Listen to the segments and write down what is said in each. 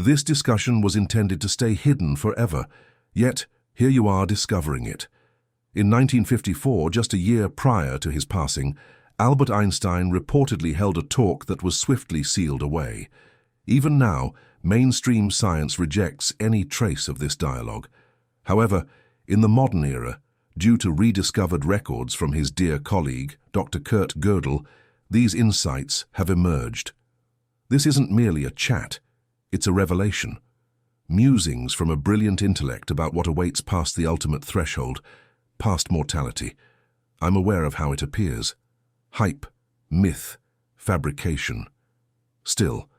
This discussion was intended to stay hidden forever, yet here you are discovering it. In 1954, just a year prior to his passing, Albert Einstein reportedly held a talk that was swiftly sealed away. Even now, mainstream science rejects any trace of this dialogue. However, in the modern era, due to rediscovered records from his dear colleague, Dr. Kurt Gödel, these insights have emerged. This isn't merely a chat, it's a revelation. Musings from a brilliant intellect about what awaits past the ultimate threshold, past mortality. I'm aware of how it appears. Hype, myth, fabrication. Still,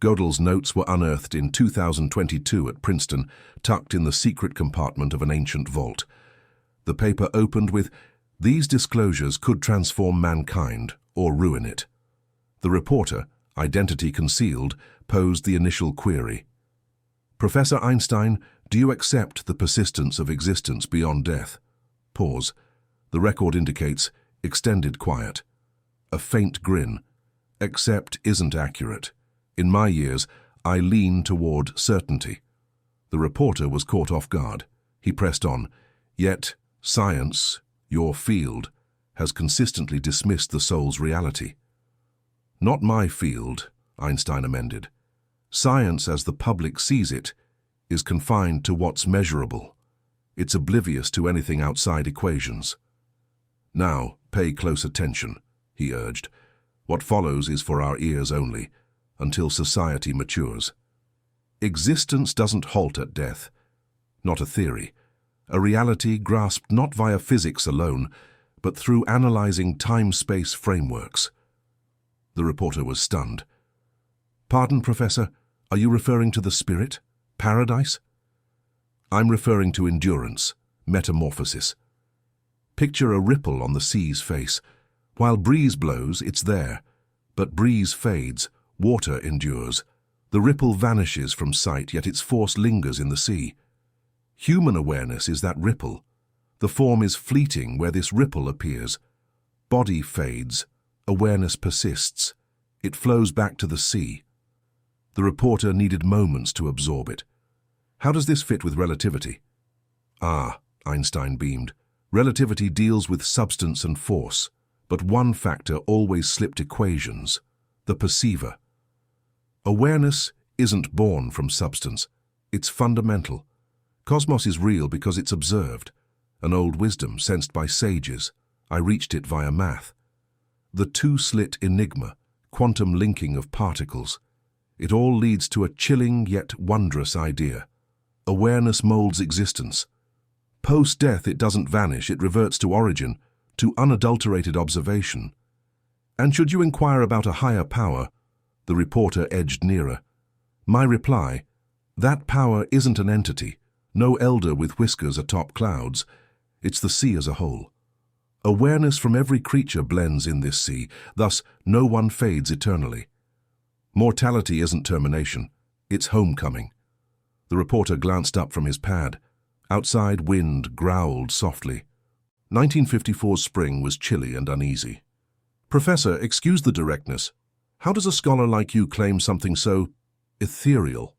Gödel's notes were unearthed in 2022 at Princeton, tucked in the secret compartment of an ancient vault. The paper opened with, "These disclosures could transform mankind or ruin it." The reporter, identity concealed, posed the initial query. "Professor Einstein, do you accept the persistence of existence beyond death?" Pause. The record indicates extended quiet. A faint grin. "Accept isn't accurate. In my years, I lean toward certainty." The reporter was caught off guard. He pressed on. "Yet, science, your field, has consistently dismissed the soul's reality." "Not my field," Einstein amended. "Science, as the public sees it, is confined to what's measurable. It's oblivious to anything outside equations." "Now, pay close attention," he urged. "What follows is for our ears only, until society matures. Existence doesn't halt at death. Not a theory. A reality grasped not via physics alone, but through analyzing time-space frameworks." The reporter was stunned. "Pardon, Professor, are you referring to the spirit? Paradise?" "I'm referring to endurance, metamorphosis. Picture a ripple on the sea's face. While breeze blows, it's there. But breeze fades, water endures. The ripple vanishes from sight, yet its force lingers in the sea. Human awareness is that ripple. The form is fleeting where this ripple appears. Body fades, awareness persists. It flows back to the sea." The reporter needed moments to absorb it. "How does this fit with relativity?" "Ah," Einstein beamed. "Relativity deals with substance and force, but one factor always slipped equations: the perceiver. Awareness isn't born from substance. It's fundamental. Cosmos is real because it's observed. An old wisdom sensed by sages. I reached it via math. The two-slit enigma, quantum linking of particles. It all leads to a chilling yet wondrous idea. Awareness molds existence. Post-death it doesn't vanish, it reverts to origin, to unadulterated observation. And should you inquire about a higher power," the reporter edged nearer. "My reply, that power isn't an entity, no elder with whiskers atop clouds. It's the sea as a whole. Awareness from every creature blends in this sea, thus no one fades eternally. Mortality isn't termination, it's homecoming." The reporter glanced up from his pad. Outside, wind growled softly. 1954's spring was chilly and uneasy. "Professor, excuse the directness. How does a scholar like you claim something so ethereal?"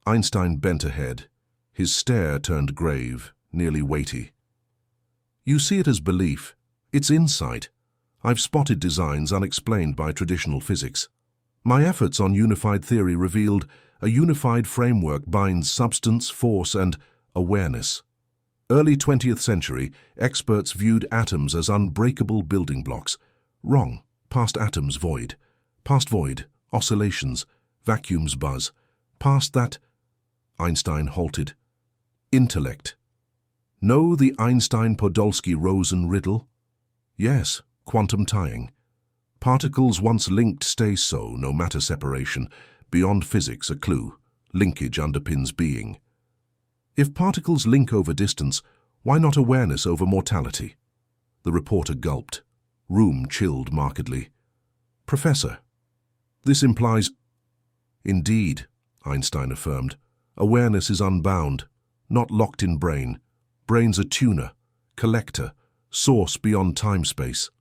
Einstein bent a head. His stare turned grave, nearly weighty. "You see it as belief. It's insight. I've spotted designs unexplained by traditional physics. My efforts on unified theory revealed a unified framework binds substance, force, and awareness. Early 20th century, experts viewed atoms as unbreakable building blocks. Wrong. Past atoms, void. Past void, oscillations, vacuums buzz. Past that," Einstein halted. "Intellect. Know the Einstein-Podolsky-Rosen riddle?" "Yes, quantum tying. Particles once linked stay so, no matter separation. Beyond physics, a clue. Linkage underpins being. If particles link over distance, why not awareness over mortality?" The reporter gulped. Room chilled markedly. "Professor, this implies—" "Indeed," Einstein affirmed. "Awareness is unbound, not locked in brain. Brain's a tuner, collector, source beyond time-space.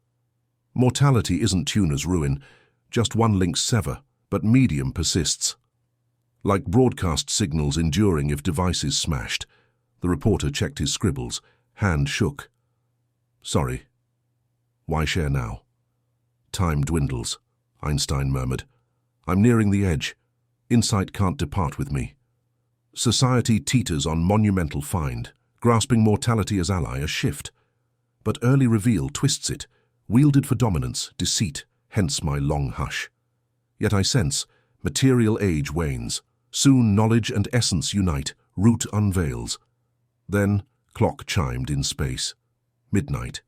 Mortality isn't tuner's ruin, just one link sever, but medium persists." like broadcast signals enduring if devices smashed. The reporter checked his scribbles. Hand shook. Sorry. Why share now? Time dwindles, Einstein murmured. I'm nearing the edge. Insight can't depart with me. Society teeters on monumental find, grasping mortality as ally, a shift. But early reveal twists it, wielded for dominance, deceit, hence my long hush. Yet I sense, material age wanes. Soon knowledge and essence unite, root unveils. Then, clock chimed in space. Midnight.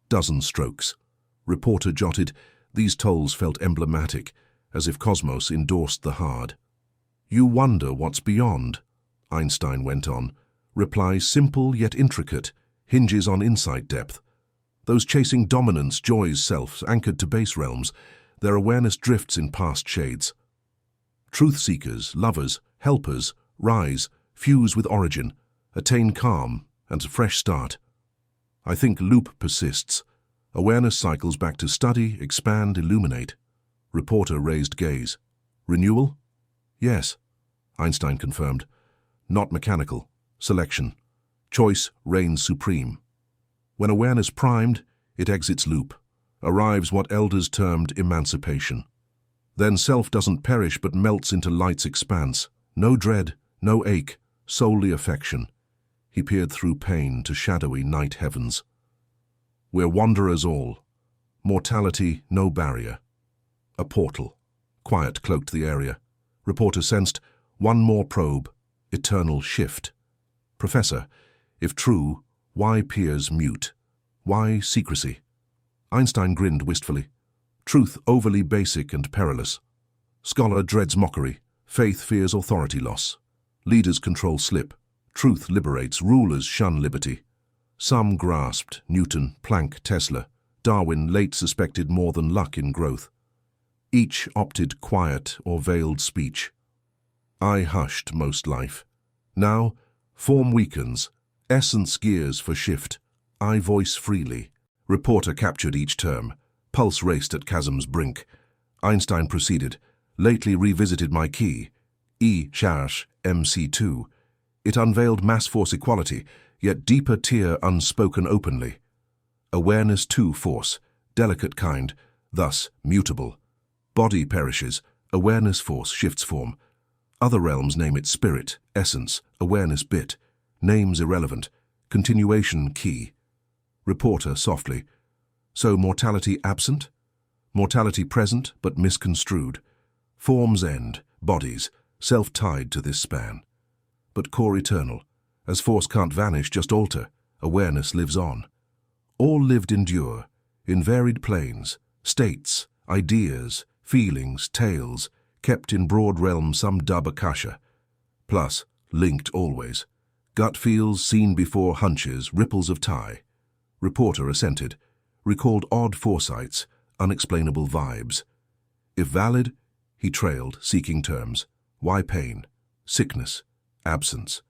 Dozen strokes. Reporter jotted, these tolls felt emblematic, as if cosmos endorsed the hard. You wonder what's beyond, Einstein went on. Reply simple yet intricate, hinges on insight depth. Those chasing dominance, joys, selves, anchored to base realms, their awareness drifts in past shades. Truth-seekers, lovers, helpers, rise, fuse with origin, attain calm and a fresh start. I think loop persists. Awareness cycles back to study, expand, illuminate. Reporter raised gaze. Renewal? Yes, Einstein confirmed. Not mechanical. Selection. Choice reigns supreme. When awareness primed, it exits loop. Arrives what elders termed emancipation. Then self doesn't perish but melts into light's expanse. No dread, no ache, solely affection. He peered through pain to shadowy night heavens. We're wanderers all. Mortality, no barrier. A portal. Quiet cloaked the area. Reporter sensed one more probe. Eternal shift. Professor, if true, why peers mute? Why secrecy? Einstein grinned wistfully. Truth overly basic and perilous. Scholar dreads mockery. Faith fears authority loss. Leaders control slip. Truth liberates. Rulers shun liberty. Some grasped Newton, Planck, Tesla. Darwin late suspected more than luck in growth. Each opted quiet or veiled speech. I hushed most life. Now, form weakens. Essence gears for shift. I voice freely. Reporter captured each term. Pulse raced at chasm's brink. Einstein proceeded. Lately revisited my key. E-MC2. It unveiled mass force equality, yet deeper tier unspoken openly. Awareness too force, delicate kind, thus mutable. Body perishes, awareness force shifts form. Other realms name it spirit, essence, awareness bit. Names irrelevant, continuation key. Reporter softly. So mortality absent? Mortality present but misconstrued. Forms end, bodies, self-tied to this span. But core eternal. As force can't vanish, just alter, awareness lives on. All lived endure, in varied planes, states, ideas, feelings, tales, kept in broad realm some dub akasha. Plus, linked always. Gut feels seen before hunches, ripples of tie. Reporter assented, recalled odd foresights, unexplainable vibes. If valid, he trailed, seeking terms. Why pain? Sickness? Absence?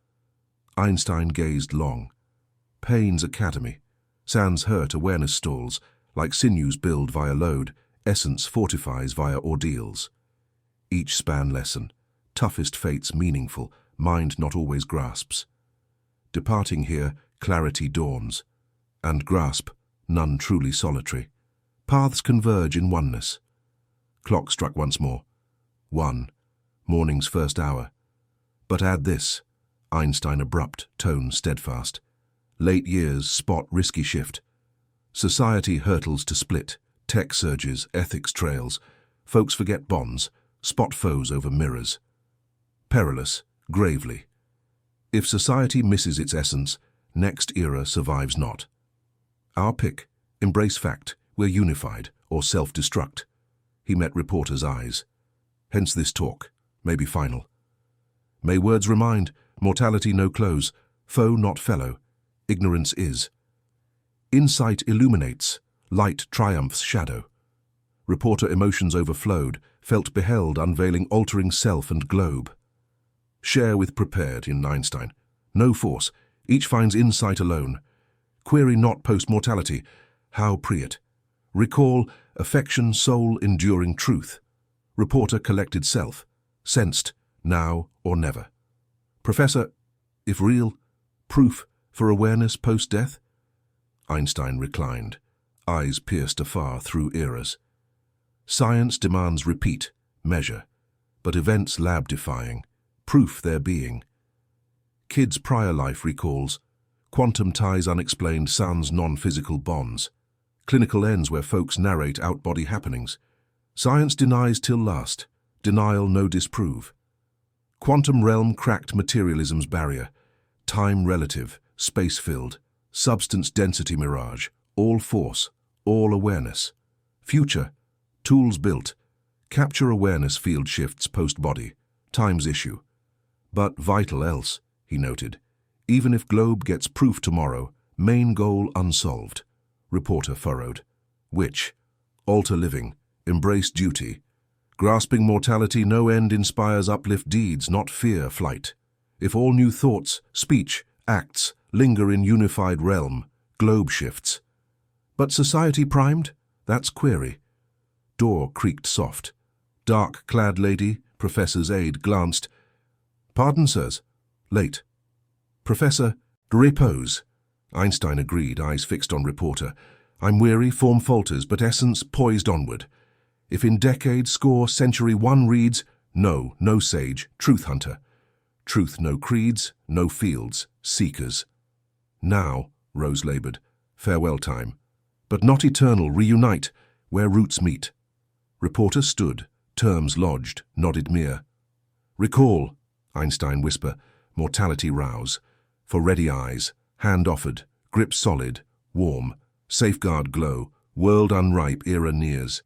Einstein gazed long. Pain's academy. Sans hurt awareness stalls, like sinews build via load, essence fortifies via ordeals. Each span lesson, toughest fates meaningful, mind not always grasps. Departing here, clarity dawns. And grasp, none truly solitary. Paths converge in oneness. Clock struck once more. 1. Morning's first hour. But add this. Einstein abrupt, tone steadfast. Late years spot risky shift. Society hurtles to split. Tech surges, ethics trails. Folks forget bonds, spot foes over mirrors. Perilous, gravely. If society misses its essence, next era survives not. Our pick, embrace fact, we're unified, or self-destruct. He met reporters' eyes. Hence this talk, maybe final. May words remind, mortality no close, foe not fellow, ignorance is. Insight illuminates, light triumphs shadow. Reporter emotions overflowed, felt beheld unveiling altering self and globe. Share with prepared in Einstein. No force, each finds insight alone. Query not post-mortality, how preet. Recall, affection, soul, enduring truth. Reporter collected self, sensed, now or never. Professor, if real, proof for awareness post-death? Einstein reclined, eyes pierced afar through eras. Science demands repeat, measure, but events lab-defying, proof their being. Kids' prior life recalls, quantum ties unexplained sans non-physical bonds, clinical ends where folks narrate out-body happenings. Science denies till last, denial no disprove. Quantum realm cracked materialism's barrier, time relative, space-filled, substance density mirage, all force, all awareness. Future, tools built, capture awareness field shifts post-body, time's issue. But vital else, he noted, even if globe gets proof tomorrow, main goal unsolved. Reporter furrowed. Which? Alter living, embrace duty. Grasping mortality no end inspires uplift deeds, not fear flight. If all new thoughts, speech, acts linger in unified realm, globe shifts. But society primed? That's query. Door creaked soft. Dark-clad lady, professor's aide, glanced. Pardon, sirs. Late. Professor, repose. Einstein agreed, eyes fixed on reporter. I'm weary, form falters, but essence poised onward. If in decade, score, century one reads, no sage, truth hunter. Truth no creeds, no fields, seekers. Now, Rose labored, farewell time. But not eternal, reunite, where roots meet. Reporter stood, terms lodged, nodded mere. Recall, Einstein whisper, mortality rouse. For ready eyes, hand offered, grip solid, warm, safeguard glow, world unripe era nears.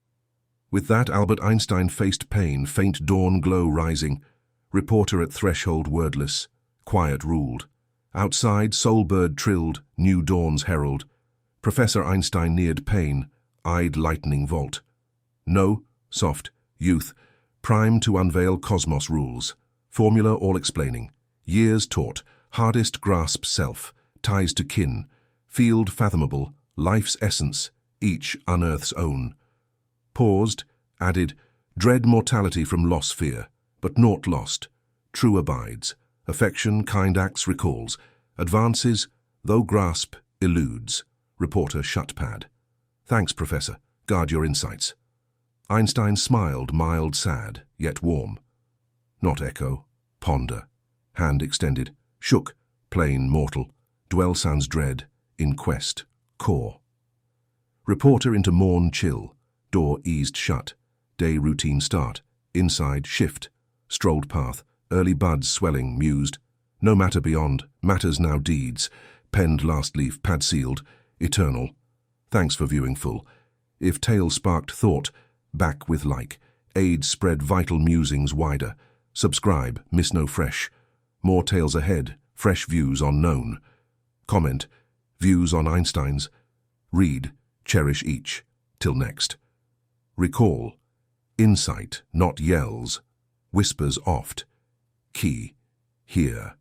With that Albert Einstein faced pain, faint dawn glow rising. Reporter at threshold wordless, quiet ruled. Outside soul bird trilled, new dawn's herald. Professor Einstein neared pain, eyed lightning vault. No, soft, youth, prime to unveil cosmos rules. Formula all explaining. Years taught, hardest grasp self, ties to kin. Field fathomable, life's essence, each unearth's own. Paused, added, dread mortality from loss fear, but naught lost. True abides, affection, kind acts recalls, advances, though grasp, eludes. Reporter shut pad. Thanks, Professor, guard your insights. Einstein smiled, mild, sad, yet warm. Not echo, ponder. Hand extended, shook, plain, mortal. Dwell sans dread, in quest, core. Reporter into morn chill, door eased shut. Day routine start, inside shift. Strolled path, early buds swelling, mused. No matter beyond, matters now deeds. Penned last leaf, pad sealed, eternal. Thanks for viewing full. If tale sparked thought, back with like. Aids spread vital musings wider. Subscribe, miss no fresh. More tales ahead, fresh views on known. Comment, views on Einstein's. Read, cherish each. Till next. Recall, insight, not yells. Whispers oft. Key, hear.